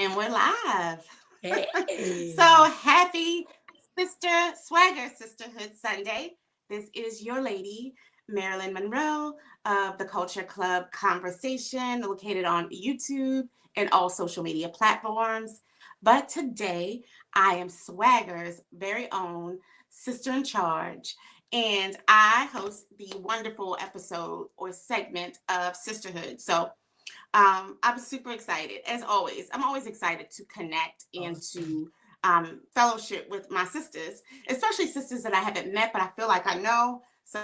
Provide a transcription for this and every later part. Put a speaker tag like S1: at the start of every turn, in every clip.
S1: And we're live. So
S2: Hey.
S1: happy SwagHer Sisterhood Sunday. This is your lady, Marilyn Monroe of the Culture Club Conversation, located on YouTube and all social media platforms. But today, I am SwagHer's very own sister in charge, and I host the wonderful episode or segment of Sisterhood. I'm super excited, as always. I'm always excited to connect and
S2: Awesome.
S1: to fellowship with my sisters, especially sisters that I haven't met, but I feel like I know. So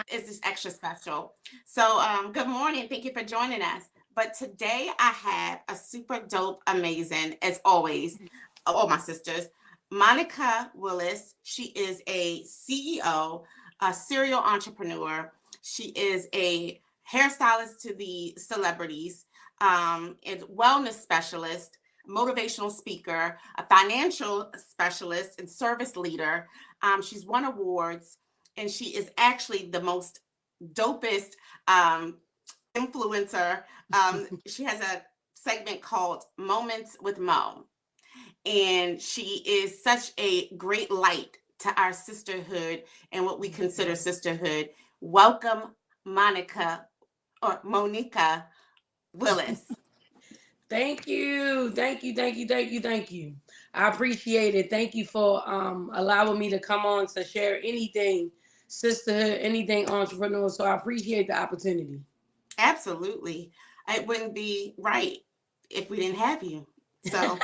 S1: it's just extra special. So good morning. Thank you for joining us. But today I have a super dope, amazing, as always, all my sisters. Monika Willis. She is a CEO, a serial entrepreneur. She is a hairstylist to the celebrities, and wellness specialist, motivational speaker, a financial specialist, and service leader. She's won awards, and she is actually the most dopest influencer. She has a segment called Moments with Mo, and she is such a great light to our sisterhood and what we consider sisterhood. Welcome, Monica or Monika Willis.
S2: Thank you. Thank you. Thank you. Thank you. Thank you. I appreciate it. Thank you for allowing me to come on to share anything sisterhood, anything entrepreneur. So I appreciate the opportunity.
S1: Absolutely. It wouldn't be right if we didn't have you. So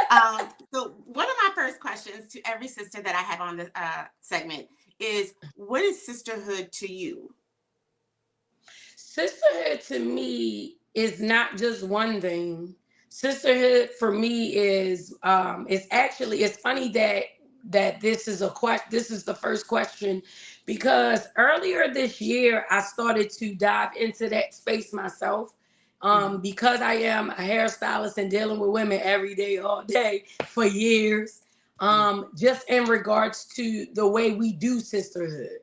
S1: one of my first questions to every sister that I have on the segment is, what is sisterhood to you?
S2: Sisterhood to me is not just one thing. Sisterhood for me is it's funny that this is the first question because earlier this year I started to dive into that space myself.
S1: Mhm.
S2: Because I am a hairstylist and dealing with women every day, all day for years.
S1: Yeah.
S2: Just in regards to the way we do sisterhood.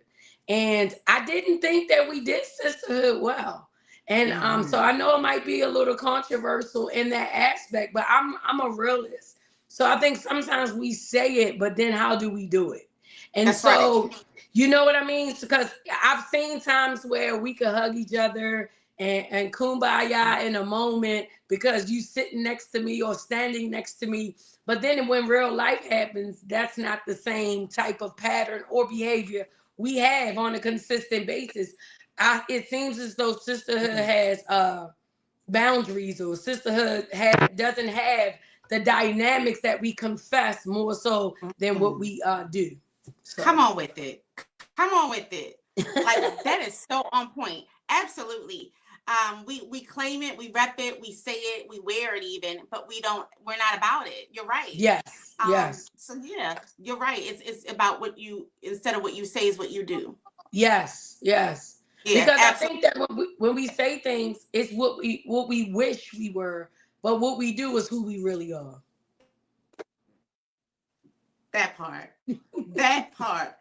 S2: And I didn't think that we did sisterhood well. And
S1: Mhm.
S2: so I know it might be a little controversial in that aspect, but I'm a realist. So I think sometimes we say it, but then how do we do it? And
S1: That's right.
S2: so you know what I mean? Because I've seen times where we could hug each other and kumbaya in a moment because you sitting next to me or standing next to me. But then when real life happens, that's not the same type of pattern or behavior we have on a consistent basis. It seems as though sisterhood
S1: Mhm.
S2: has boundaries, or doesn't have the dynamics that we confess more so than what
S1: Mhm.
S2: we do.
S1: Come
S2: So
S1: on with it. Come on with it. Like that is so on point. Absolutely. We claim it, we rep it, we say it, we wear it even, but we're not about it. You're right.
S2: yes, yes,
S1: So yeah, you're right. It's about what you, instead of what you say, is what you do.
S2: yes, yes.
S1: Yeah,
S2: Because I
S1: absolutely.
S2: think that when we say things, it's what we wish we were, but what we do is who we really are.
S1: That part. That part.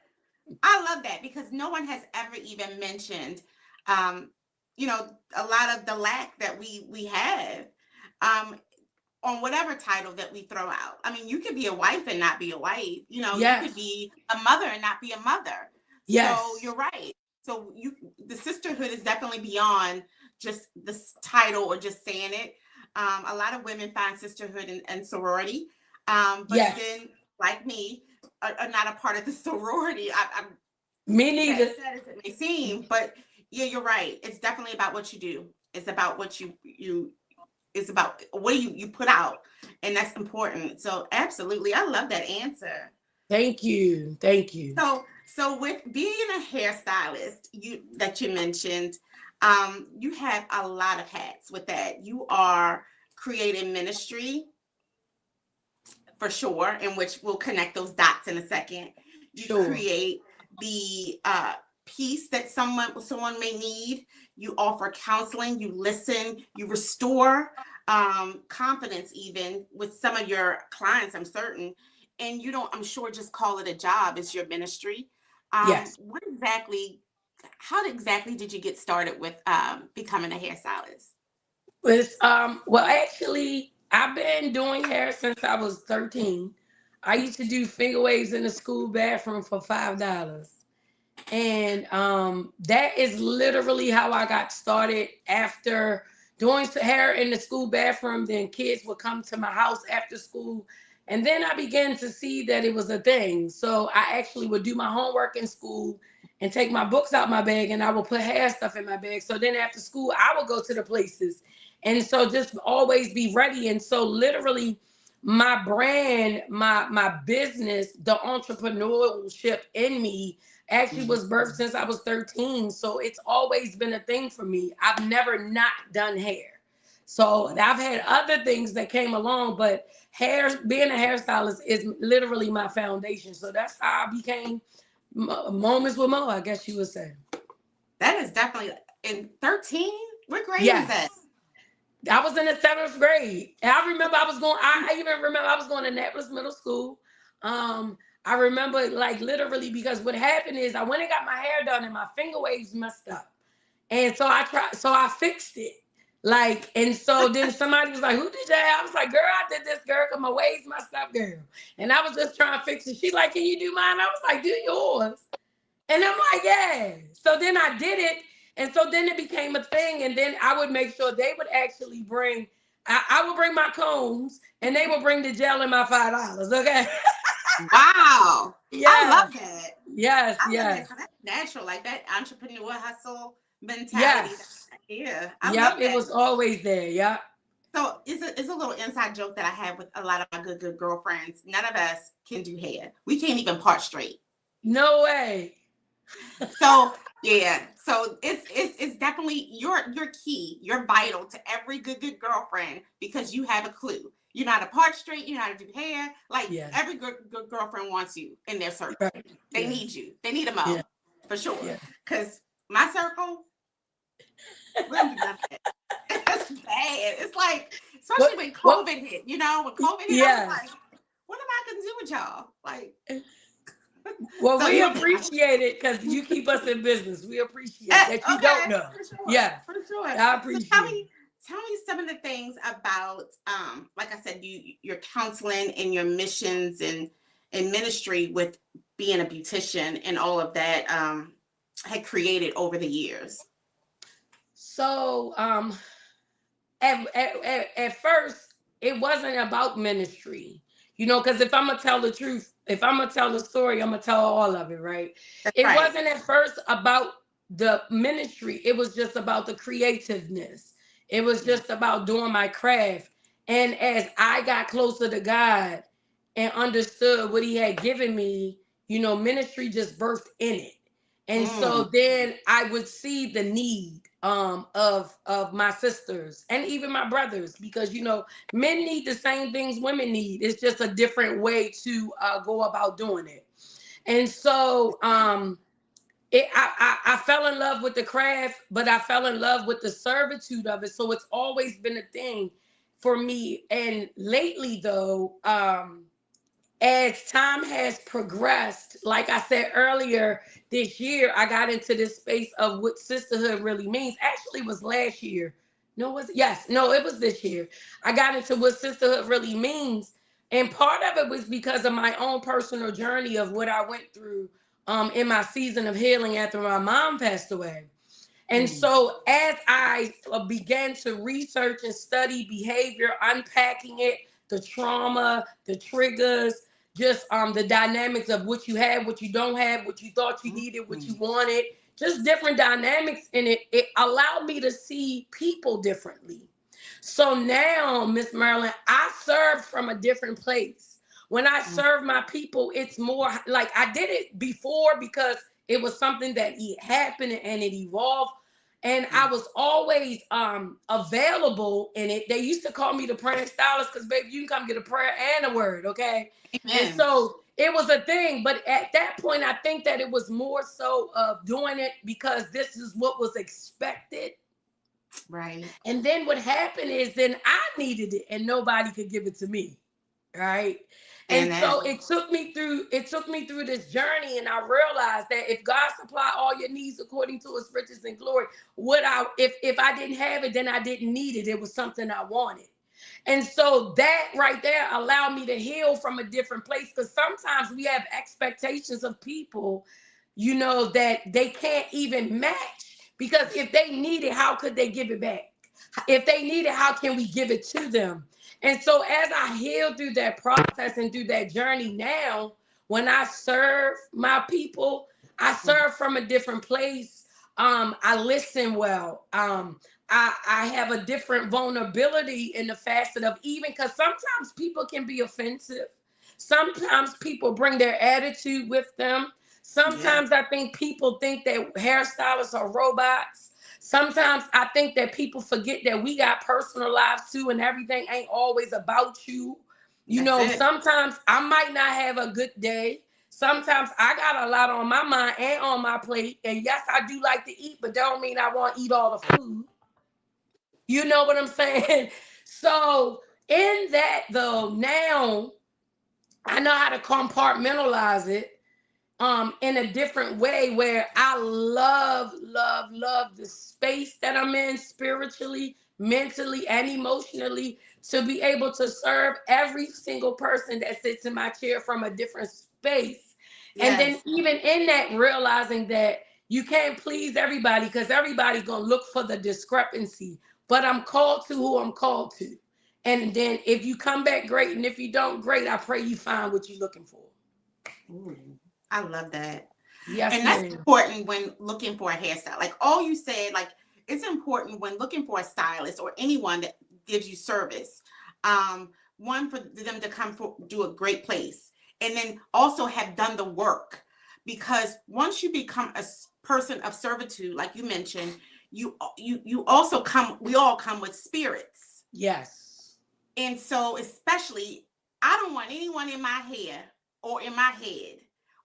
S1: I love that because no one has ever even mentioned, um, a lot of the lack that we have, um, on whatever title that we throw out. I mean, you could be a wife and not be a wife. You could
S2: Yes,
S1: be a mother and not be a mother. So
S2: yes,
S1: you're right. So the sisterhood is definitely beyond just this title or just saying it. A lot of women find sisterhood and sorority, but
S2: yes.
S1: then, like me, are not a part of the sorority. I'm
S2: Me
S1: that
S2: neither.
S1: sad as it may seem, but yeah, you're right. It's definitely about what you do. It's about what it's about what do you put out, and that's important. So absolutely, I love that answer.
S2: Thank you. Thank you.
S1: So with being a hairstylist, you mentioned, you have a lot of hats with that. You are creating ministry for sure, in which we'll connect those dots in a second. You
S2: Sure.
S1: create the peace that someone may need. You offer counseling. You listen. You restore confidence, even with some of your clients. I'm certain, and you don't. I'm sure just call it a job. It's your ministry.
S2: Yes.
S1: What exactly? How exactly did you get started with becoming a hairstylist?
S2: Well, actually, I've been doing hair since I was 13. I used to do finger waves in the school bathroom for $5. And that is literally how I got started. After doing hair in the school bathroom, then kids would come to my house after school. And then I began to see that it was a thing. So I actually would do my homework in school and take my books out my bag, and I would put hair stuff in my bag. So then after school, I would go to the places. And so just always be ready. And so literally my brand, my business, the entrepreneurship in me actually was birthed since I was 13. So it's always been a thing for me. I've never not done hair. So I've had other things that came along, but hair, being a hairstylist is literally my foundation. So that's how I became Moments with Mo, I guess you would say.
S1: That is definitely in 13. What grade
S2: Yes.
S1: was that?
S2: I was in the 7th grade. And I remember I even remember I was going to Annapolis Middle School. I remember like literally, because what happened is I went and got my hair done and my finger waves messed up. And so I fixed it. Like, and so then somebody was like, who did your hair? I was like, girl, I did this, girl, because my waves messed up, girl. And I was just trying to fix it. She's like, can you do mine? I was like, do yours. And I'm like, yeah. So then I did it. And so then it became a thing. And then I would make sure they would actually bring, I would bring my combs and they would bring the gel and my $5. Okay.
S1: Wow.
S2: Yeah.
S1: I love that.
S2: Yes.
S1: I love
S2: Yes.
S1: that. So that's natural, like that entrepreneur hustle mentality.
S2: Yes.
S1: Yeah. I
S2: Yep.
S1: love that.
S2: It was always there. Yep.
S1: So it's a little inside joke that I have with a lot of my good girlfriends. None of us can do hair. We can't even part straight.
S2: No way.
S1: So yeah. So it's definitely you're key. You're vital to every good girlfriend because you have a clue. You know how to part straight. You know how to do hair. Like
S2: Yes.
S1: every good girlfriend wants you in their circle.
S2: Right.
S1: They
S2: Yes.
S1: need you. They need a mo for sure.
S2: Yeah.
S1: Because my circle, we don't do none of that. That's bad. It's like, especially when COVID hit. You know, when COVID hit, I was like, what am I gonna do with y'all? Like.
S2: Well,
S1: So
S2: we appreciate it because you keep us in business. We appreciate that you don't know.
S1: For sure,
S2: yeah,
S1: for sure.
S2: I appreciate it.
S1: Tell me some of the things about, like I said, your counseling and your missions and ministry with being a beautician and all of that had created over the years.
S2: So, at first, it wasn't about ministry, you know, because if I'm gonna tell the truth, if I'm gonna tell the story, I'm gonna tell all of it, right? It wasn't at first about the ministry. It was just about the creativeness. It was just about doing my craft. And as I got closer to God and understood what he had given me, you know, ministry just birthed in it. And so then I would see the need of my sisters and even my brothers, because, you know, men need the same things women need. It's just a different way to go about doing it. And so I fell in love with the craft, but I fell in love with the servitude of it. So it's always been a thing for me. And lately, though, as time has progressed, like I said earlier, this year, I got into this space of what sisterhood really means. Actually, it was last year. No, was it? Yes. No, it was this year. I got into what sisterhood really means. And part of it was because of my own personal journey of what I went through in my season of healing after my mom passed away. And so as I began to research and study behavior, unpacking it, the trauma, the triggers, just the dynamics of what you have, what you don't have, what you thought you needed, what you wanted, just different dynamics in it. It allowed me to see people differently. So now, Miss Marilyn, I serve from a different place. When I serve my people, it's more like I did it before because it was something that happened and it evolved. And I was always available in it. They used to call me the praying stylist because, baby, you can come get a prayer and a word, okay? Amen. And so it was a thing. But at that point, I think that it was more so of doing it because this is what was expected. Right. And then what happened is then I needed it and nobody could give it to me. Right. And so it took me through this journey, and I realized that if God supply all your needs according to his riches and glory, if I didn't have it, then I didn't need it. It was something I wanted. And so that right there allowed me to heal from a different place. Because sometimes we have expectations of people, you know, that they can't even match. Because if they need it, how could they give it back? If they need it, how can we give it to them? And so as I heal through that process and through that journey now, when I serve my people, I serve from a different place. I listen well. I have a different vulnerability in the facet of, even because sometimes people can be offensive. Sometimes people bring their attitude with them. Sometimes I think people think that hairstylists are robots. Sometimes I think that people forget that we got personal lives too, and everything ain't always about you. You know, sometimes I might not have a good day. Sometimes I got a lot on my mind and on my plate. And yes, I do like to eat, but don't mean I want to eat all the food. You know what I'm saying? So in that though, now I know how to compartmentalize it in a different way, where I love the space that I'm in spiritually, mentally, and emotionally, to be able to serve every single person that sits in my chair from a different space. And then even in that, realizing that you can't please everybody, because everybody's going to look for the discrepancy. But I'm called to who I'm called to. And then if you come back, great. And if you don't, great. I pray you find what you're looking for.
S1: Ooh, I love that.
S2: Yes,
S1: and that's important when looking for a hairstyle. Like all you said, like it's important when looking for a stylist or anyone that gives you service. One, for them to come do a great place, and then also have done the work. Because once you become a person of servitude, like you mentioned, you also come. We all come with spirits.
S2: Yes.
S1: And so, especially, I don't want anyone in my hair or in my head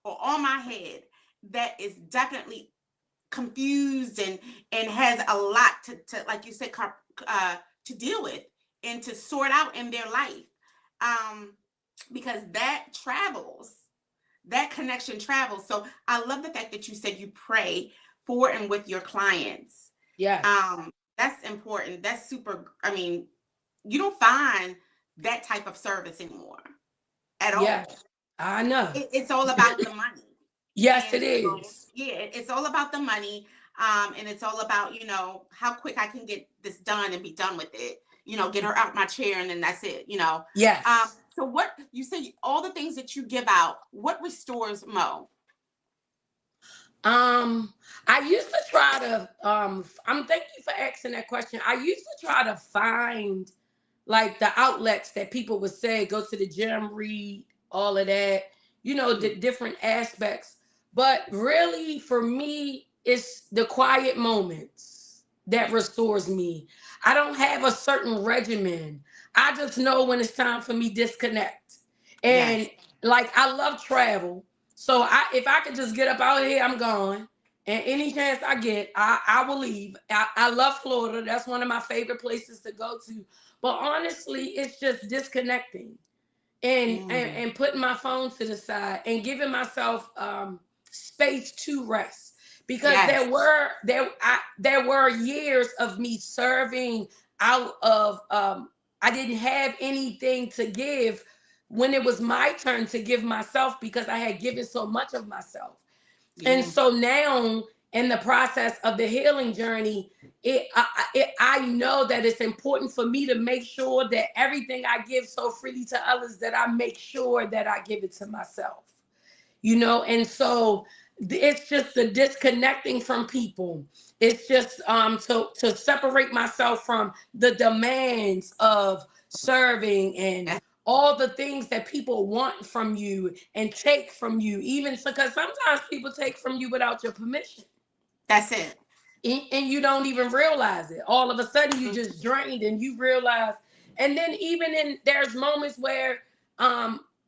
S1: or on my head that is definitely confused and has a lot to like you said, to deal with and to sort out in their life, because that travels, that connection travels. So I love the fact that you said you pray for and with your clients.
S2: Yeah.
S1: That's important. That's super. I mean, you don't find that type of service anymore at all.
S2: I know.
S1: It's all about the money.
S2: Yes, it is.
S1: Yeah, it's all about the money. And it's all about, you know, how quick I can get this done and be done with it. You know, get her out my chair and then that's it, you know.
S2: Yes.
S1: So what you say, all the things that you give out, what restores Mo?
S2: I used to try to, thank you for asking that question. I used to try to find like the outlets that people would say, go to the gym, read, all of that, you know, the different aspects. But really, for me, it's the quiet moments that restores me. I don't have a certain regimen. I just know when it's time for me disconnect. And like, I love travel. So if I could just get up out here, I'm gone. And any chance I get, I will leave. I love Florida. That's one of my favorite places to go to. But honestly, it's just disconnecting and putting my phone to the side and giving myself space to rest. Because there were years of me serving out of I didn't have anything to give when it was my turn to give myself, because I had given so much of myself. And so now, in the process of the healing journey, I know that it's important for me to make sure that everything I give so freely to others, that I make sure that I give it to myself, you know. And so it's just the disconnecting from people. It's just to separate myself from the demands of serving and all the things that people want from you and take from you, even so, because sometimes people take from you without your permission.
S1: That's it.
S2: And you don't even realize it. All of a sudden you just drained and you realize. And then even there's moments where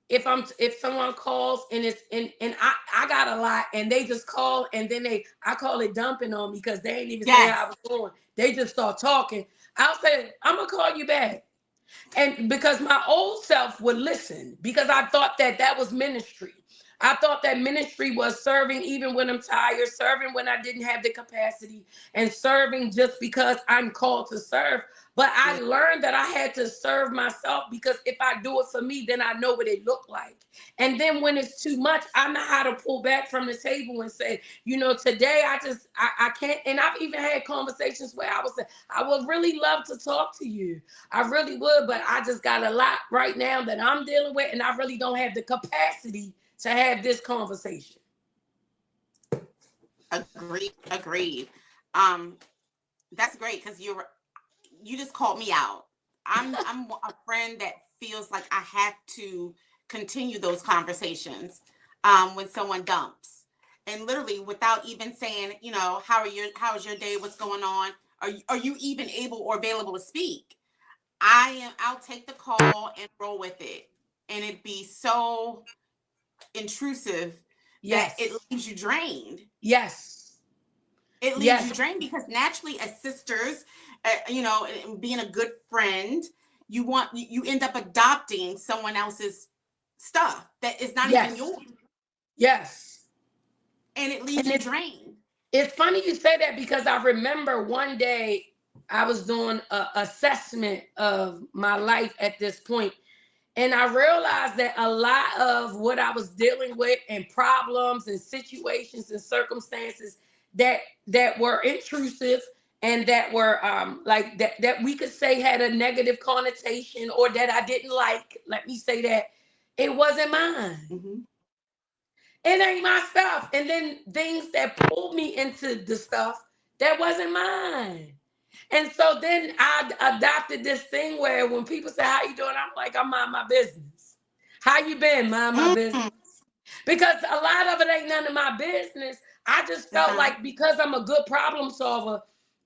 S2: if someone calls and it's and I got a lot and they just call and then I call it dumping on me because they ain't even say how I was doing. They just start talking. I'll say, I'm gonna call you back. And because my old self would listen, because I thought that was ministry. I thought that ministry was serving even when I'm tired, serving when I didn't have the capacity, and serving just because I'm called to serve. But I learned that I had to serve myself, because if I do it for me, then I know what it looked like. And then when it's too much, I know how to pull back from the table and say, today I can't. And I've even had conversations where I was saying, I would really love to talk to you. I really would, but I just got a lot right now that I'm dealing with, and I really don't have the capacity to have this conversation.
S1: Agreed. That's great, because you just called me out. I'm a friend that feels like I have to continue those conversations when someone dumps, and literally without even saying, how's your day, what's going on, are you even able or available to speak? I'll take the call and roll with it, and it'd be so intrusive that it leaves you drained.
S2: Yes.
S1: It leaves you drained, because naturally, as sisters, and being a good friend, you end up adopting someone else's stuff that is not even yours.
S2: Yes.
S1: And it leaves you drained.
S2: It's funny you say that, because I remember one day I was doing an assessment of my life at this point, and I realized that a lot of what I was dealing with, and problems and situations and circumstances that were intrusive, and that were like that we could say had a negative connotation, or that I didn't like, let me say that, it wasn't mine.
S1: Mm-hmm.
S2: It ain't my stuff. And then things that pulled me into the stuff that wasn't mine. And so then I adopted this thing where when people say, how you doing? I'm like, I'm mind my business. How you been? Mind my business. Because a lot of it ain't none of my business. I just felt like, because I'm a good problem solver,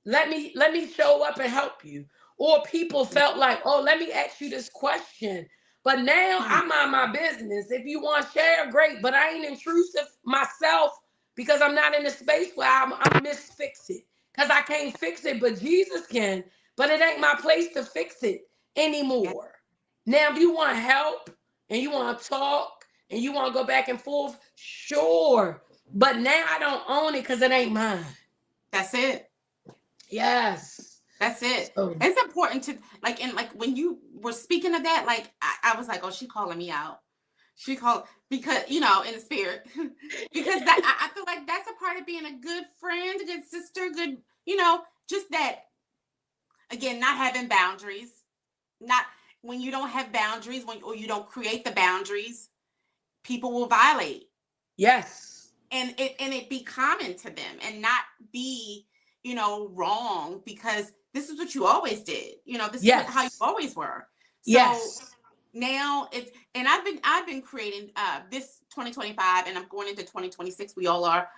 S2: let me show up and help you. Or people felt like, oh, let me ask you this question. But now I mind my business. If you want to share, great. But I ain't intrusive myself, because I'm not in a space where I'm misfix it. Because I can't fix it, but Jesus can. But it ain't my place to fix it anymore. Now, if you want help and you want to talk and you want to go back and forth, sure. But now I don't own it, because it ain't mine.
S1: That's it.
S2: Yes.
S1: That's it. It's important to when you were speaking of that, like I was like, oh, she calling me out. She called, because in the spirit, because that I feel like that's a part of being a good friend, a good sister, good, just that, again, not having boundaries, not when you don't have boundaries, or you don't create the boundaries, people will violate.
S2: Yes.
S1: And it be common to them, and not be, wrong, because this is what you always did. This is how you always were. So now and I've been creating this 2025, and I'm going into 2026. We all are,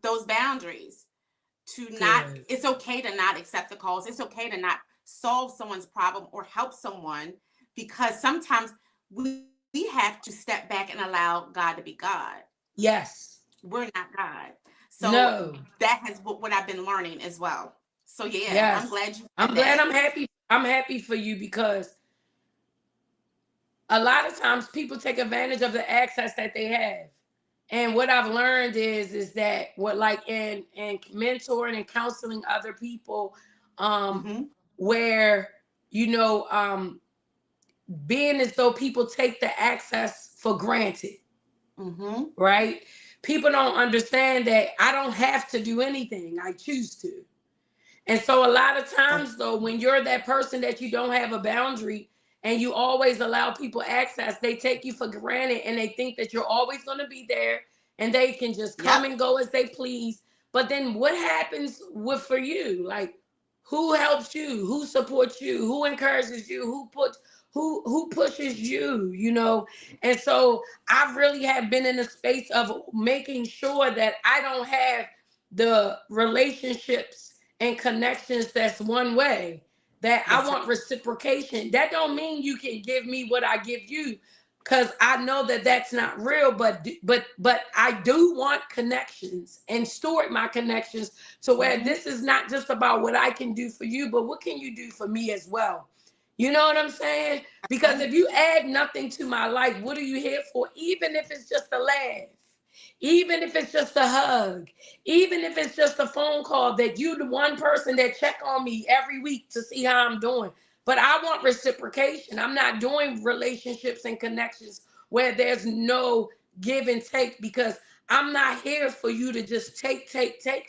S1: those boundaries to not, it's okay to not accept the calls. It's okay to not solve someone's problem or help someone, because sometimes we have to step back and allow God to be God.
S2: Yes.
S1: We're not God. So that has what I've been learning as well. So I'm glad
S2: I'm happy for you, because a lot of times people take advantage of the access that they have. And what I've learned is that in mentoring and counseling other people, where, being as though people take the access for granted, right? People don't understand that I don't have to do anything. I choose to. And so a lot of times, though, when you're that person that you don't have a boundary and you always allow people access, they take you for granted, and they think that you're always going to be there, and they can just come and go as they please. But then what happens for you? Like, who helps you? Who supports you? Who encourages you? Who pushes you, And so I really have been in a space of making sure that I don't have the relationships and connections that's one way, that I want reciprocation. That don't mean you can give me what I give you, because I know that that's not real, but I do want connections, and steward my connections to where this is not just about what I can do for you, but what can you do for me as well? You know what I'm saying? Because if you add nothing to my life, what are you here for? Even if it's just a laugh, even if it's just a hug, even if it's just a phone call, that you the one person that check on me every week to see how I'm doing. But I want reciprocation. I'm not doing relationships and connections where there's no give and take, because I'm not here for you to just take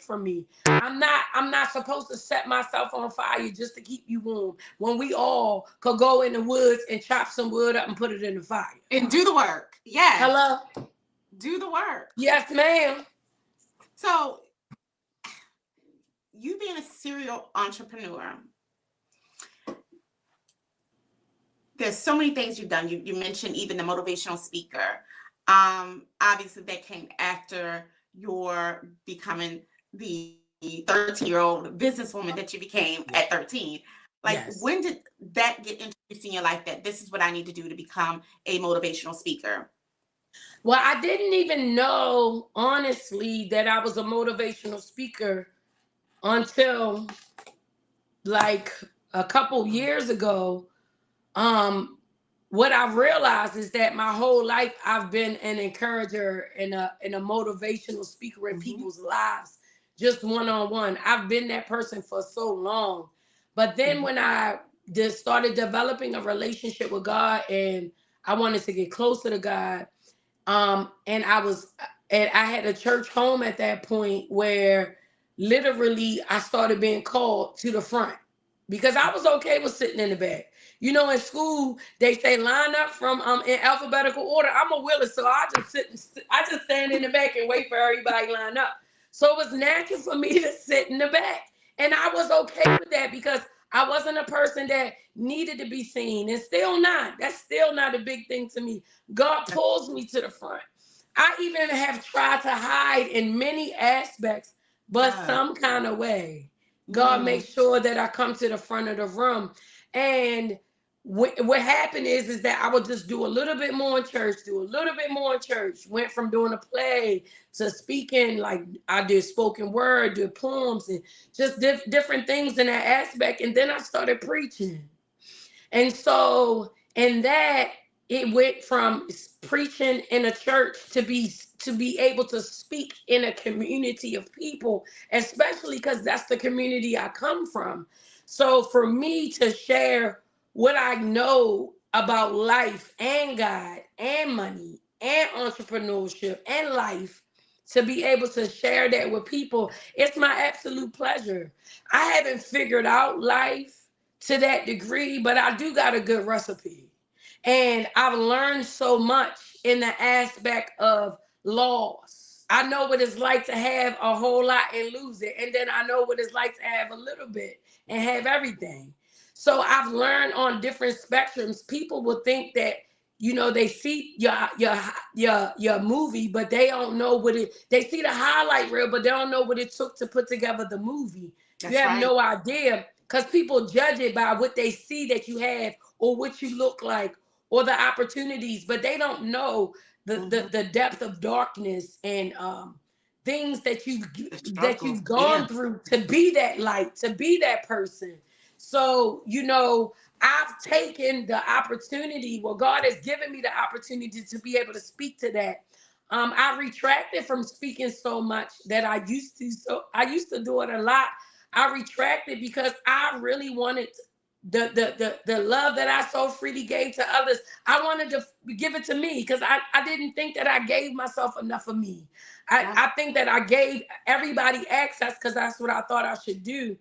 S2: from me. I'm not supposed to set myself on fire just to keep you warm when we all could go in the woods and chop some wood up and put it in the fire.
S1: And do the work. Yes.
S2: Hello?
S1: Do the work.
S2: Yes, ma'am.
S1: So you being a serial entrepreneur, there's so many things you've done. You mentioned even the motivational speaker. Obviously that came after your becoming the 13-year-old businesswoman that you became at 13. Like,
S2: Yes.
S1: when did that get introduced in your life that this is what I need to do to become a motivational speaker?
S2: Well, I didn't even know, honestly, that I was a motivational speaker until like a couple years ago. What I've realized is that my whole life I've been an encourager and a motivational speaker in people's lives, just one-on-one. I've been that person for so long. But then when I just started developing a relationship with God and I wanted to get closer to God, and I had a church home at that point where literally I started being called to the front, because I was okay with sitting in the back. You know, in school they say line up from in alphabetical order. I'm a Willis, so I just stand in the back and wait for everybody to line up. So it was natural for me to sit in the back, and I was okay with that because I wasn't a person that needed to be seen, and still not. That's still not a big thing to me. God pulls me to the front. I even have tried to hide in many aspects, but some kind of way, God makes sure that I come to the front of the room. And what happened is that I would just do a little bit more in church, went from doing a play to speaking. Like, I did spoken word, did poems, and just different things in that aspect. And then I started preaching. And so in that, it went from preaching in a church to be able to speak in a community of people, especially because that's the community I come from. So for me to share what I know about life and God and money and entrepreneurship and life, to be able to share that with people, it's my absolute pleasure. I haven't figured out life to that degree, but I do got a good recipe. And I've learned so much in the aspect of loss. I know what it's like to have a whole lot and lose it. And then I know what it's like to have a little bit and have everything. So I've learned on different spectrums. People will think that, you know, they see your movie, but they don't know they see the highlight reel, but they don't know what it took to put together the movie.
S1: That's
S2: you have
S1: right.
S2: no idea, because people judge it by what they see that you have or what you look like or the opportunities, but they don't know the depth of darkness and things that you've gone through to be that light, to be that person. So, you know, I've taken the opportunity, well, God has given me the opportunity to be able to speak to that. I retracted from speaking so much that I used to. So I used to do it a lot. I retracted because I really wanted the love that I so freely gave to others. I wanted to give it to me because I didn't think that I gave myself enough of me. I think that I gave everybody access because that's what I thought I should do,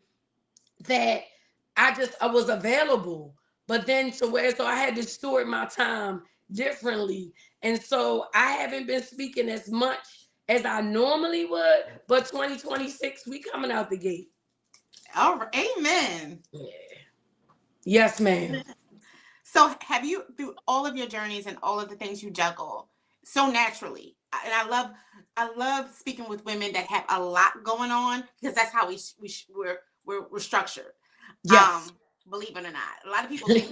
S2: that I was available. But then so I had to steward my time differently. And so I haven't been speaking as much as I normally would, but 2026, we coming out the gate.
S1: All right. Amen.
S2: Yeah. Yes, ma'am.
S1: So have you, through all of your journeys and all of the things you juggle so naturally, and I love speaking with women that have a lot going on, because that's how we're structured.
S2: Yes.
S1: Believe it or not, a lot of people think,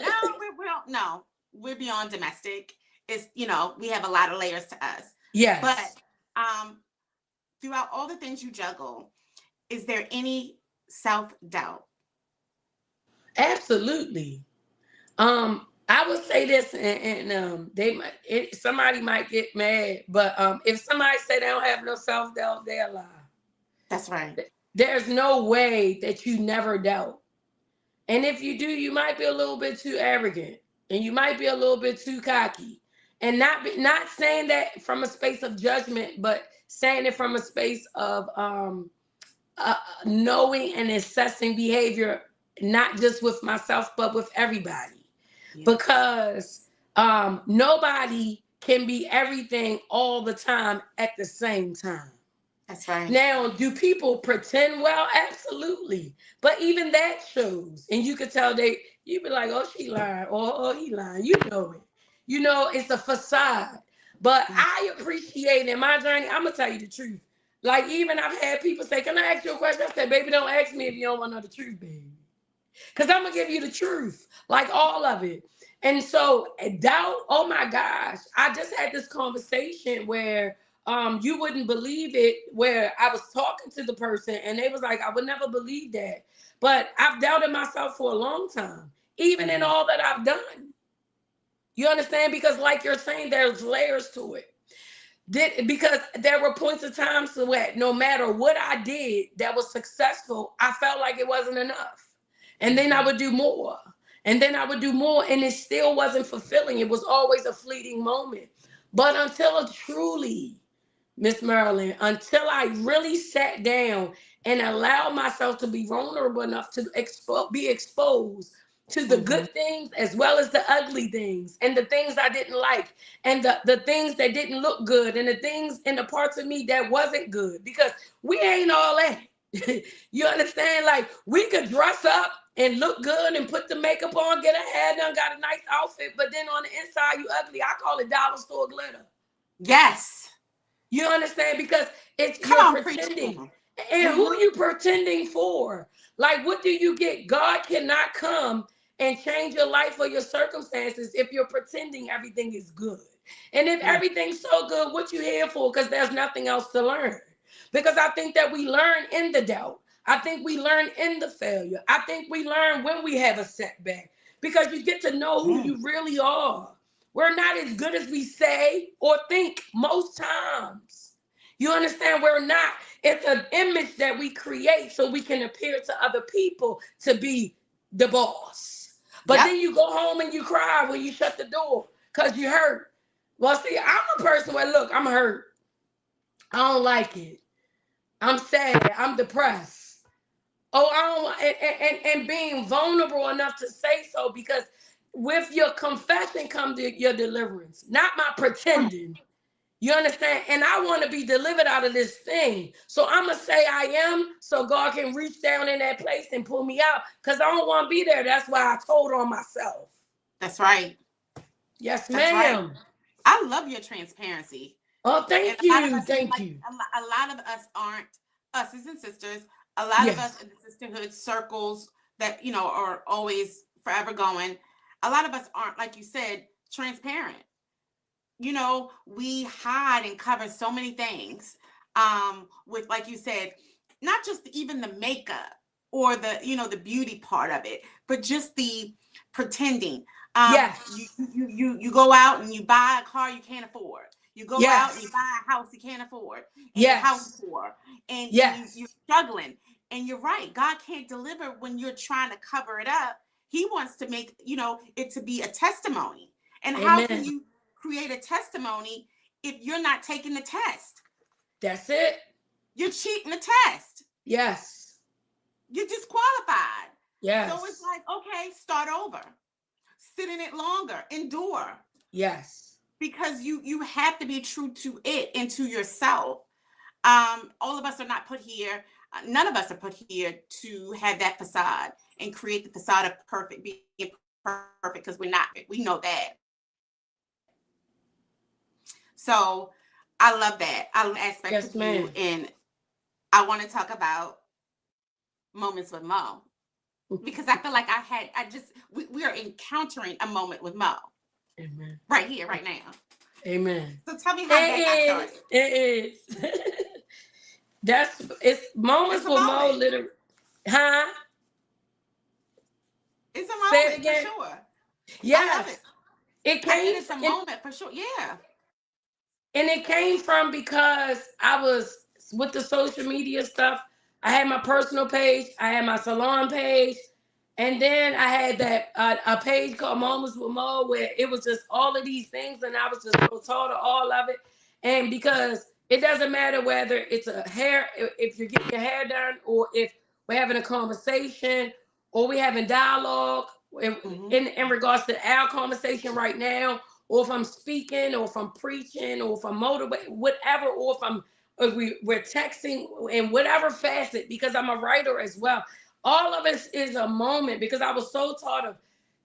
S1: no, we're beyond domestic. It's, you know, we have a lot of layers to us.
S2: Yes.
S1: But throughout all the things you juggle, is there any self-doubt?
S2: Absolutely. I would say this, and somebody might get mad, but if somebody say they don't have no self-doubt, they're lie.
S1: That's right.
S2: There's no way that you never doubt. And if you do, you might be a little bit too arrogant, and you might be a little bit too cocky. And not saying that from a space of judgment, but saying it from a space of knowing and assessing behavior, not just with myself, but with everybody. Yes. Because nobody can be everything all the time at the same time.
S1: That's right.
S2: Now, do people pretend well? Absolutely. But even that shows. And you could tell you be like, oh, she lying, or oh, he lying. You know it. You know, it's a facade. But I appreciate in my journey, I'm going to tell you the truth. Like, even I've had people say, can I ask you a question? I said, baby, don't ask me if you don't want to know the truth, baby. Because I'm going to give you the truth, like all of it. And so, doubt, oh my gosh. I just had this conversation where you wouldn't believe it, where I was talking to the person and they was like, I would never believe that. But I've doubted myself for a long time, even in all that I've done. You understand? Because like you're saying, there's layers to it. Because there were points of times where no matter what I did that was successful, I felt like it wasn't enough. And then I would do more. And then I would do more, and it still wasn't fulfilling. It was always a fleeting moment. But until truly, Miss Marilyn, until I really sat down and allowed myself to be vulnerable enough to be exposed to the good things as well as the ugly things and the things I didn't like and the things that didn't look good and the things and the parts of me that wasn't good, because we ain't all that. You understand? Like, we could dress up and look good and put the makeup on, get a hair done, got a nice outfit, but then on the inside you ugly. I call it dollar store glitter.
S1: Yes.
S2: You understand? Because you're pretending. And who you pretending for? Like, what do you get? God cannot come and change your life or your circumstances if you're pretending everything is good. And if everything's so good, what you here for? Because there's nothing else to learn. Because I think that we learn in the doubt. I think we learn in the failure. I think we learn when we have a setback. Because you get to know who you really are. We're not as good as we say or think most times. You understand? We're not. It's an image that we create so we can appear to other people to be the boss. But then you go home and you cry when you shut the door because you hurt. Well, see, I'm a person where, look, I'm hurt. I don't like it. I'm sad. I'm depressed. Oh, I don't, and being vulnerable enough to say so, because with your confession comes your deliverance, not my pretending. You understand? And I want to be delivered out of this thing. So I'm going to say I am so God can reach down in that place and pull me out, because I don't want to be there. That's why I told on myself.
S1: That's right.
S2: Yes, ma'am.
S1: Right. I love your transparency.
S2: Oh, thank you. Thank you.
S1: A lot of us aren't, us and sisters, a lot of us in the sisterhood circles that, you know, are always forever going. A lot of us aren't, like you said, transparent. You know, we hide and cover so many things with, like you said, not just even the makeup or the, you know, the beauty part of it, but just the pretending. You go out and you buy a car you can't afford. You go out and you buy a house you can't afford. And you're house poor. And you're struggling. And you're right. God can't deliver when you're trying to cover it up. He wants to make, you know, it to be a testimony. And how can you create a testimony if you're not taking the test?
S2: That's it.
S1: You're cheating the test.
S2: Yes.
S1: You're disqualified.
S2: Yes.
S1: So it's like, okay, start over. Sit in it longer. Endure.
S2: Yes.
S1: Because you have to be true to it and to yourself. All of us are not put here. None of us are put here to have that facade and create the facade of being perfect, because we're not. We know that. So I love that. I love the aspect of you. And I want to talk about moments with Mo, because I feel like we are encountering a moment with Mo.
S2: Amen.
S1: Right here, right now.
S2: Amen.
S1: So tell me how that got started.
S2: It is. It's moments with Mo, literally. Huh?
S1: It's a moment, for sure. I love
S2: Yes.
S1: it.
S2: It
S1: I said
S2: came
S1: it's a
S2: it,
S1: moment for sure. Yeah.
S2: and it came from because I was with the social media stuff. I had my personal page, I had my salon page, and then I had that a page called Moments with Mo, where it was just all of these things, and I was just so taught of all of it. And because it doesn't matter whether it's a hair, if you're getting your hair done, or if we're having a conversation, or we're having dialogue
S1: Hmm.
S2: in regards to our conversation right now, or if I'm speaking, or if I'm preaching, or if I'm motivating, whatever, or we're texting in whatever facet, because I'm a writer as well. All of it is a moment, because I was so taught of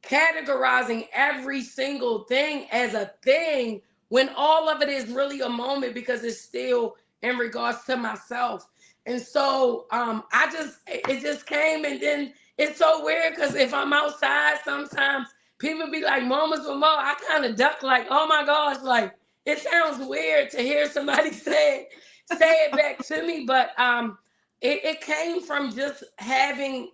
S2: categorizing every single thing as a thing, when all of it is really a moment, because it's still in regards to myself. And so it just came, and then it's so weird because if I'm outside sometimes people be like Moments with Mo, I kind of duck like, oh my gosh, like it sounds weird to hear somebody say it back to me, but it came from just having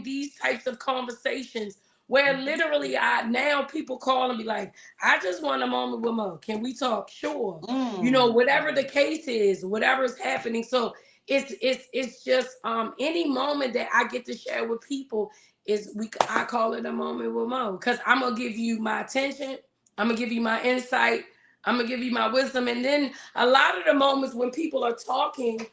S2: these types of conversations where literally I now people call and be like, I just want a moment with Mo. Can we talk? Sure.
S1: Mm.
S2: Whatever the case is, whatever is happening. So it's just any moment that I get to share with people I call it a moment with Mo, because I'm gonna give you my attention, I'm gonna give you my insight, I'm gonna give you my wisdom, and then a lot of the moments when people are talking,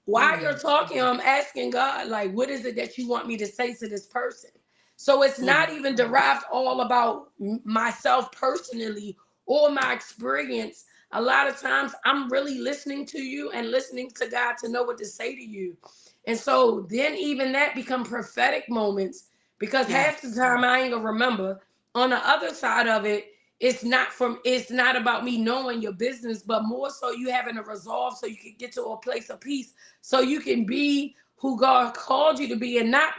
S2: while you're
S1: Mm.
S2: talking, I'm asking God, like, what is it that you want me to say to this person? So it's
S1: Mm.
S2: not even derived all about myself personally or my experience. A lot of times I'm really listening to you and listening to God to know what to say to you. And so then even that become prophetic moments, because
S1: Yeah.
S2: half the time I ain't gonna remember. On the other side of it, it's not about me knowing your business, but more so you having a resolve so you can get to a place of peace, so you can be who God called you to be, and not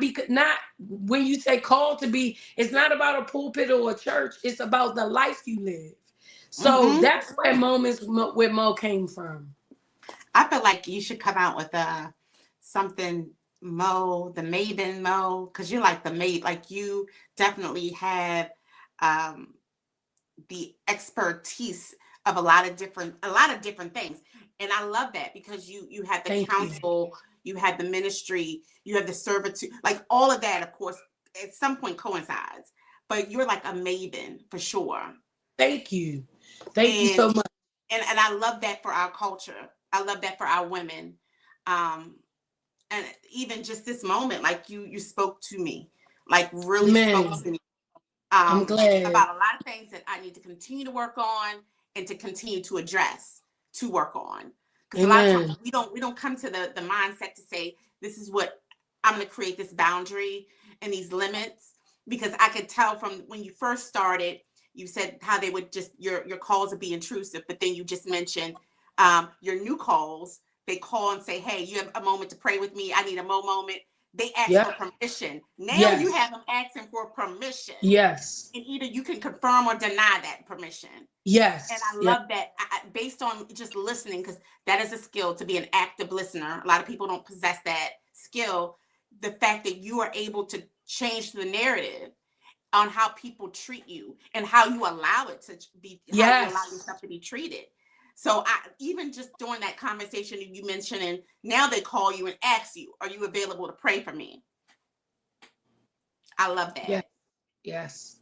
S2: when you say called to be, it's not about a pulpit or a church, it's about the life you live. So
S1: Hmm.
S2: that's where Moments with Mo came from.
S1: I feel like you should come out with something Mo, the Maven Mo, because you're like the maid. Like you definitely have um, the expertise of a lot of different things, and I love that because you had the
S2: Thank you.
S1: counsel, you had the ministry, you have the servitude, like all of that. Of course, at some point coincides, but you're like a maven for sure,
S2: Thank you. Thank you
S1: and
S2: so much.
S1: and I love that for our culture. I love that for our women. Um, and even just this moment, like you spoke to me, like really spoke
S2: Amen.
S1: to me,
S2: I'm glad.
S1: about a lot of things that I need to continue to work on and to continue to address, to work on. Because a lot of times
S2: Amen.
S1: we don't come to the mindset to say, this is what I'm going to create, this boundary and these limits. Because I could tell from when you first started, you said how they would just your calls would be intrusive, but then you just mentioned your new calls. They call and say, hey, you have a moment to pray with me. I need a moment. They ask for
S2: Yep.
S1: permission. Now you
S2: Yes.
S1: have them asking for permission.
S2: Yes.
S1: And either you can confirm or deny that permission. And
S2: Yes.
S1: I
S2: Yep.
S1: love that based on just listening, because that is a skill, to be an active listener. A lot of people don't possess that skill. The fact that you are able to change the narrative on how people treat you and how you allow it to be, how you allow
S2: Yes.
S1: yourself to be treated. So I even just during that conversation you mentioned, and now they call you and ask you, are you available to pray for me? I love
S2: Yes.
S1: that.
S2: Yes.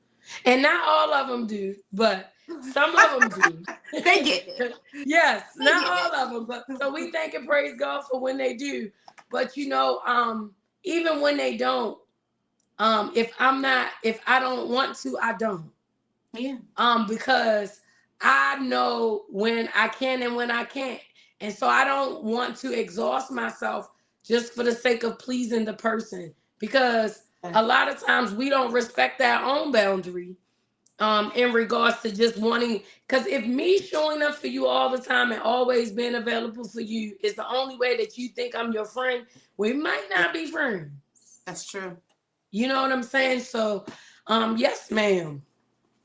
S2: And not all of them do, but some of them do.
S1: They get it.
S2: Yes,
S1: They
S2: not
S1: get
S2: all of them, but so we thank and praise God for when they do. But even when they don't, if I don't want to, I don't.
S1: it. Yeah.
S2: Because I know when I can and when I can't. And so I don't want to exhaust myself just for the sake of pleasing the person, because a
S1: Yes.
S2: lot of times we don't respect our own boundary in regards to just wanting, because if me showing up for you all the time and always being available for you is the only way that you think I'm your friend, we might
S1: Yeah,
S2: not be friends.
S1: that's true.
S2: You know what I'm saying? So yes, ma'am.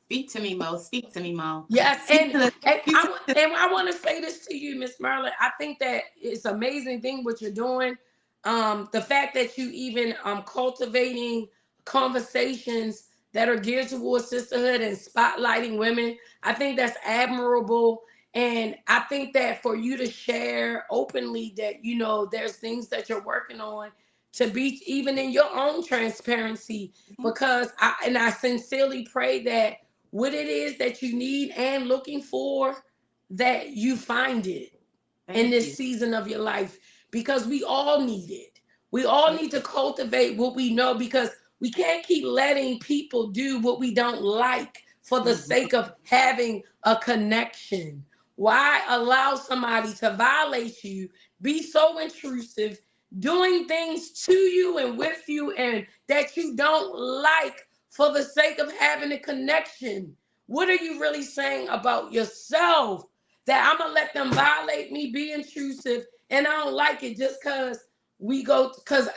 S1: Speak to me, Mo. Speak to me, Mo.
S2: Yes,
S1: Speak to the. Speak to
S2: and I want to say this to you, Miss Merlin. I think that it's an amazing thing what you're doing. The fact that you even cultivating conversations that are geared towards sisterhood and spotlighting women. I think that's admirable. And I think that for you to share openly that, you know, there's things that you're working on to be even in your own transparency, because I sincerely pray that what it is that you need and looking for, that you find it in this season of your life, because we all need it. We all need to cultivate what we know, because we can't keep letting people do what we don't like for the sake of having a connection. Why allow somebody to violate you, be so intrusive, doing things to you and with you and that you don't like for the sake of having a connection? What are you really saying about yourself? That I'm gonna let them violate me, be intrusive, and I don't like it just because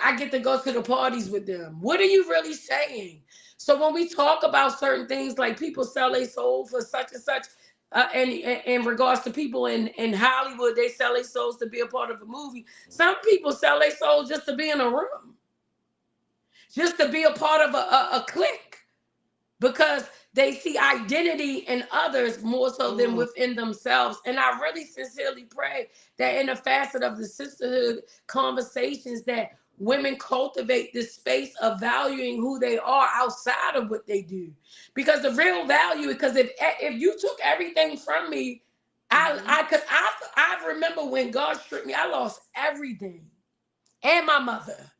S2: I get to go to the parties with them. What are you really saying? So when we talk about certain things, like people sell their soul for such and such, and in regards to people in Hollywood, they sell their souls to be a part of a movie. Some people sell their soul just to be in a room, just to be a part of a clique, because they see identity in others more so than within themselves. And I really sincerely pray that in a facet of the sisterhood conversations, that women cultivate this space of valuing who they are outside of what they do. Because the real value, because if you took everything from me, I remember when God stripped me, I lost everything. And my mother.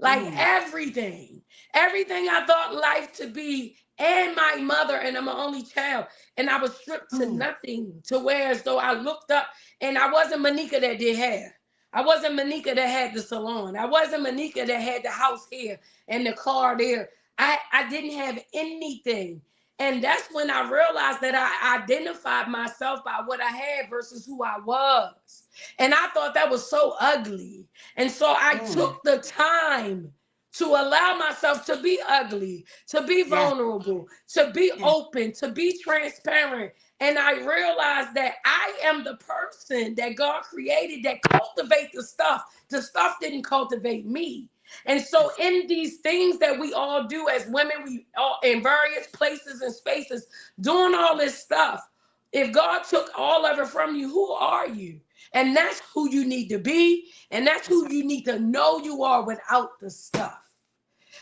S2: Like everything I thought life to be, and my mother, and I'm an only child, and I was stripped to nothing, to where as though I looked up, and I wasn't Monika that did hair. I wasn't Monika that had the salon. I wasn't Monika that had the house here and the car there. I didn't have anything. And that's when I realized that I identified myself by what I had versus who I was. And I thought that was so ugly. And so I took the time to allow myself to be ugly, to be vulnerable, to be open, to be transparent. And I realized that I am the person that God created that cultivate the stuff. The stuff didn't cultivate me. And so in these things that we all do as women, we all in various places and spaces, doing all this stuff, if God took all of it from you, who are you? And that's who you need to be. And that's who you need to know you are without the stuff.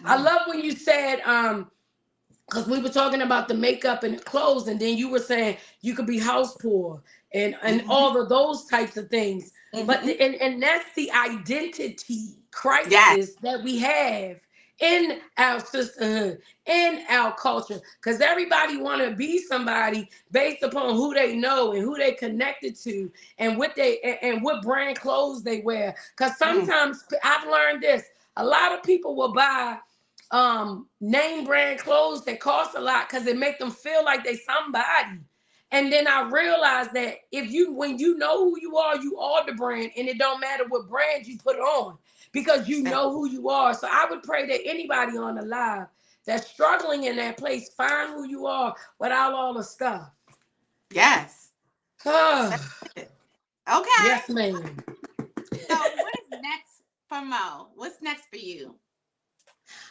S2: I love when you said, because we were talking about the makeup and the clothes, and then you were saying you could be house poor and all of those types of things. But and that's the identity crisis that we have in our sisterhood, in our culture, because everybody want to be somebody based upon who they know and who they connected to and what brand clothes they wear. Because sometimes I've learned this: a lot of people will buy name brand clothes that cost a lot because it make them feel like they somebody. And then I realized that when you know who you are the brand, and it don't matter what brand you put on, because you know who you are. So I would pray that anybody on the live that's struggling in that place, find who you are without all the stuff.
S1: Yes. Okay.
S2: Yes, ma'am.
S1: So what is next for Mo? What's next for you?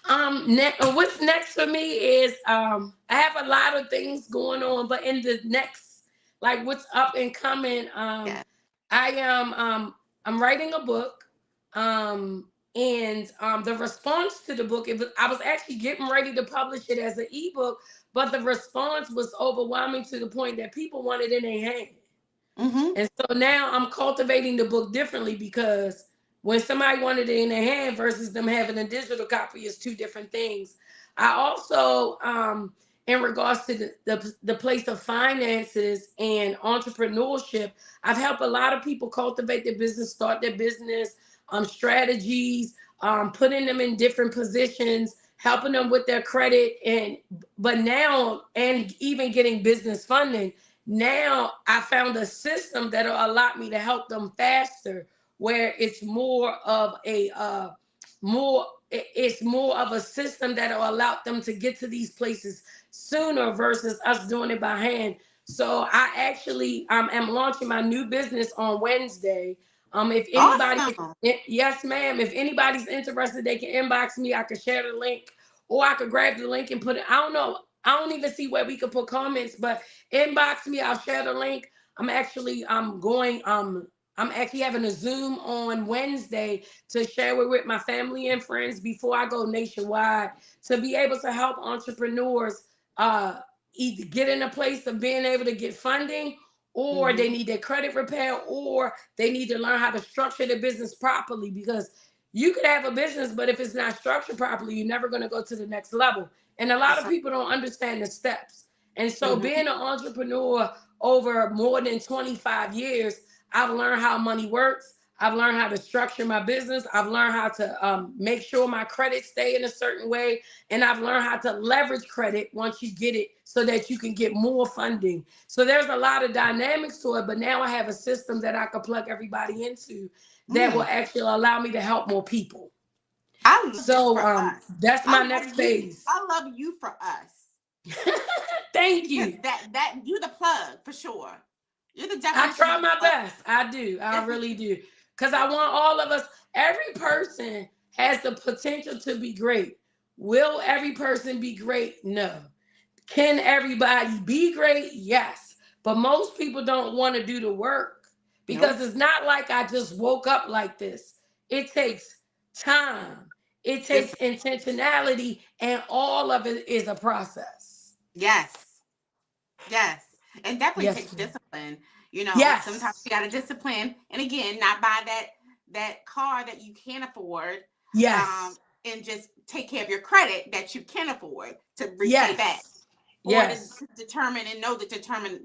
S2: What's next for me is I have a lot of things going on, but in the next, like what's up and coming, I am I'm writing a book, and the response to the book, I was actually getting ready to publish it as an ebook, but the response was overwhelming to the point that people want it in their hand. And so now I'm cultivating the book differently, because when somebody wanted it in their hand versus them having a digital copy is two different things. I also, in regards to the place of finances and entrepreneurship, I've helped a lot of people cultivate their business, start their business, strategies, putting them in different positions, helping them with their credit, but now, and even getting business funding. Now I found a system that'll allow me to help them faster, where it's more of a system that'll allow them to get to these places sooner versus us doing it by hand. So I actually am launching my new business on Wednesday. If anybody, yes, ma'am. If anybody's interested, they can inbox me. I can share the link, or I could grab the link and put it. I don't know. I don't even see where we could put comments, but inbox me. I'll share the link. I'm actually having a Zoom on Wednesday to share it with my family and friends before I go nationwide to be able to help entrepreneurs either get in a place of being able to get funding, or they need their credit repair, or they need to learn how to structure their business properly, because you could have a business, but if it's not structured properly, you're never going to go to the next level. And a lot of people don't understand the steps. And so being an entrepreneur over more than 25 years, I've learned how money works. I've learned how to structure my business. I've learned how to make sure my credit stay in a certain way. And I've learned how to leverage credit once you get it so that you can get more funding. So there's a lot of dynamics to it, but now I have a system that I can plug everybody into that will actually allow me to help more people. That's my next phase.
S1: I love you for us.
S2: Thank you.
S1: Because that you the plug for sure. You're the
S2: definition. I try my best. I do. I really do. Because I want all of us, every person has the potential to be great. Will every person be great? No. Can everybody be great? Yes. But most people don't want to do the work, because it's not like I just woke up like this. It takes time. It takes intentionality, and all of it is a process.
S1: Yes. And definitely takes discipline. Sometimes you got to discipline. And again, not buy that car that you can't afford. And just take care of your credit that you can afford to repay back. Or to determine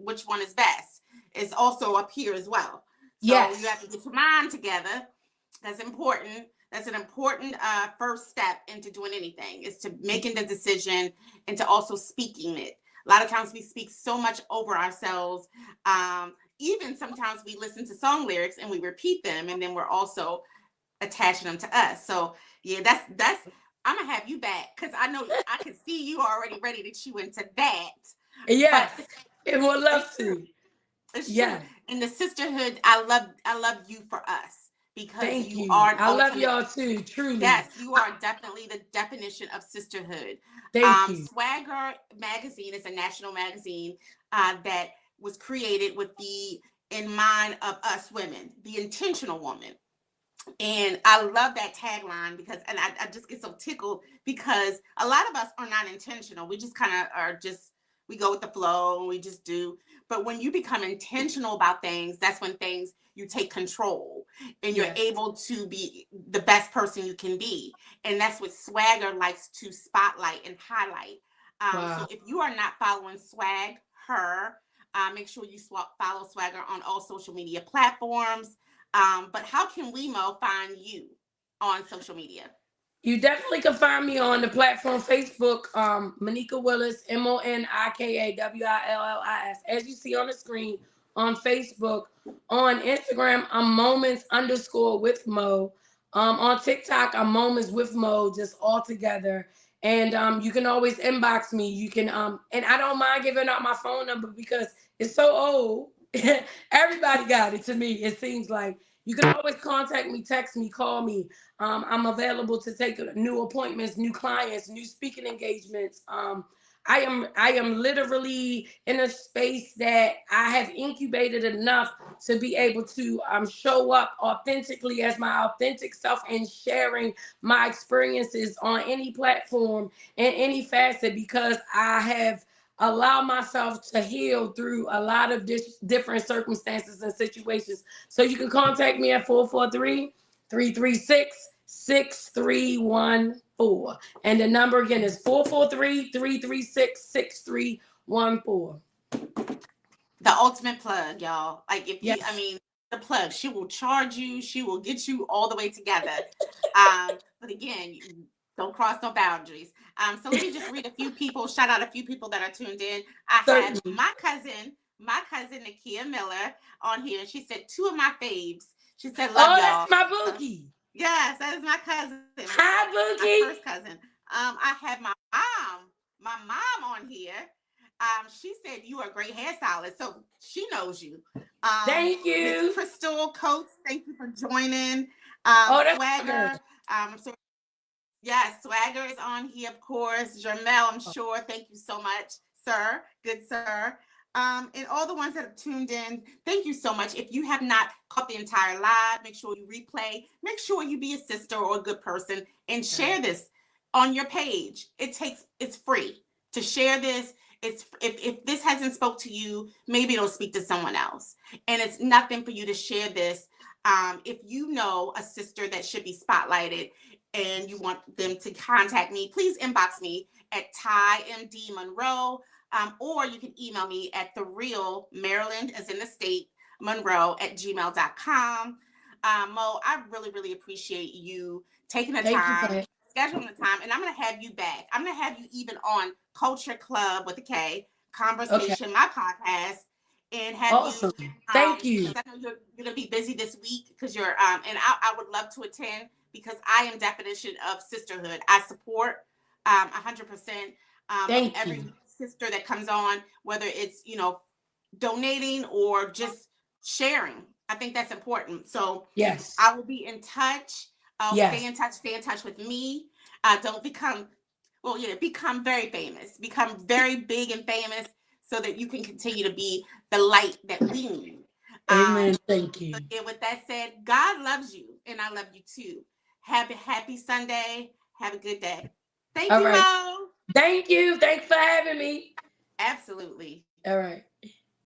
S1: which one is best is also up here as well. So you have to get your mind together. That's important. That's an important first step into doing anything, is to making the decision and to also speaking it. A lot of times we speak so much over ourselves. Even sometimes we listen to song lyrics and we repeat them, and then we're also attaching them to us. So that's I'm gonna have you back, because I know I can see you already ready to chew into that.
S2: Yes, and we'll love to.
S1: It's true. In the sisterhood, I love you for us, because you are.
S2: I love y'all too, truly.
S1: Yes, you are definitely the definition of sisterhood.
S2: Thank you.
S1: SwagHer magazine is a national magazine that was created with in mind of us women, the intentional woman. And I love that tagline, because I just get so tickled, because a lot of us are not intentional. We just kind of we go with the flow and we just do. But when you become intentional about things, that's when you take control and you're able to be the best person you can be. And that's what SwagHer likes to spotlight and highlight. So if you are not following SwagHer, make sure you follow SwagHer on all social media platforms. But how can we, Mo, find you on social media?
S2: You definitely can find me on the platform Facebook, Monika Willis, MONIKA WILLIS. As you see on the screen, on Facebook. On Instagram, I'm moments_with_Mo. On TikTok, I'm moments with Mo, just all together. And you can always inbox me. You can, and I don't mind giving out my phone number because it's so old. Everybody got it to me. It seems like you can always contact me, text me, call me. I'm available to take new appointments, new clients, new speaking engagements. I am literally in a space that I have incubated enough to be able to show up authentically as my authentic self and sharing my experiences on any platform in any facet, because I have allowed myself to heal through a lot of different circumstances and situations. So you can contact me at 443-336-6314. And the number again is 443-336-6314.
S1: The ultimate plug, y'all. Like the plug, she will charge you, she will get you all the way together. But again, you don't cross no boundaries. So let me just read a few people, shout out a few people that are tuned in. I have my cousin Nakia Miller on here. She said 2 of my faves. She said, love y'all.
S2: That's my bookie.
S1: Yes, that is my cousin.
S2: Hi, Bookie.
S1: My first cousin. I have my mom on here. She said you are a great hairstylist, so she knows you.
S2: Thank you.
S1: Ms. Crystal Coates, thank you for joining.
S2: That's
S1: SwagHer. I'm so Yes, Swagger is on here, of course. Jermel, I'm sure. Thank you so much, sir. Good sir. And all the ones that have tuned in, thank you so much. If you have not caught the entire live, make sure you replay. Make sure you be a sister or a good person and share this on your page. It's free to share this. It's if this hasn't spoke to you, maybe it'll speak to someone else. And it's nothing for you to share this. If you know a sister that should be spotlighted and you want them to contact me, please inbox me at TyMD Monroe, or you can email me at the real Maryland, as in the state, Monroe at gmail.com. Mo, I really, really appreciate you taking the
S2: Thank you,
S1: time,
S2: Pat.
S1: scheduling the time, and I'm going to have you back. I'm going to have you even on Culture Club with a K,
S2: Okay.
S1: Conversation, my podcast, and have
S2: Awesome.
S1: you,
S2: Thank you.
S1: because I know you're going to be busy this week because you're, and I would love to attend because I am definition of sisterhood. I support 100% of
S2: Thank
S1: every
S2: you.
S1: sister that comes on, whether it's, donating or just sharing. I think that's important. So
S2: Yes.
S1: I will be in touch.
S2: Yes.
S1: Stay in touch with me. Don't become, become very famous, become very big and famous so that you can continue to be the light that we need.
S2: Amen. Thank you.
S1: And with that said, God loves you and I love you too. Happy Sunday. Have a good day. Thank
S2: All
S1: you,
S2: right.
S1: Mo.
S2: Thank you. Thanks for having me.
S1: Absolutely.
S2: All right.